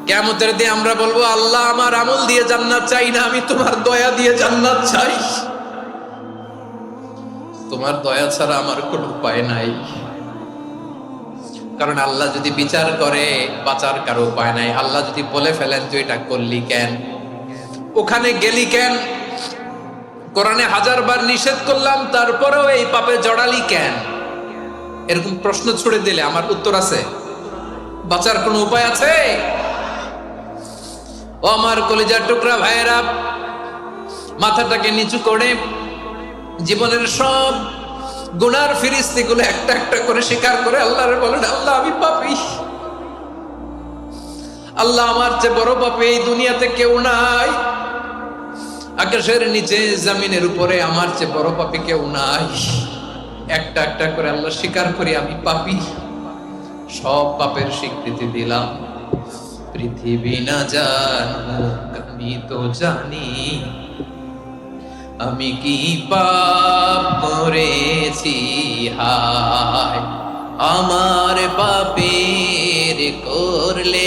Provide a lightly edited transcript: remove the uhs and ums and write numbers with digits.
কিয়ামতের দিন আমরা বলবো, আল্লাহ আমার আমল দিয়ে জান্নাত চাই না, আমি তোমার দয়া দিয়ে জান্নাত চাই। তোমার দয়া ছাড়া আমার কোনো উপায় নাই। কারণ আল্লাহ যদি বিচার করে বাঁচার কারো উপায় নাই। আল্লাহ যদি বলে ফেলেন তুই এটা করলি কেন, ওখানে গেলি কেন, কোরআনে 1000 বার নিষেধ করলাম তারপরেও এই পাপে জড়ালি কেন, এরকম প্রশ্ন ছুড়ে দিলে আমার উত্তর আছে? বাঁচার কোনো উপায় আছে? ও আমার কলিজার টুকরা ভাইয়েরা, মাথাটাকে নিচু করে জীবনের সব গুনার ফিরিস্তিগুলো একটা একটা করে স্বীকার করে আল্লাহরে বলেন, আল্লাহ আমি পাপী, আল্লাহ আমার চেয়ে বড় পাপী এই দুনিয়াতে কেউ নাই, আকাশের নিচে জমিনের উপরে আমার চেয়ে বড় পাপী কেউ নাই। একটা একটা করে আল্লাহ স্বীকার করি আমি পাপী, সব পাপের স্বীকৃতি দিলাম। পৃথিবী না জানুক আমি তো জানি, আমি কি পাপ করেছি, হায় আমার পাপের করলে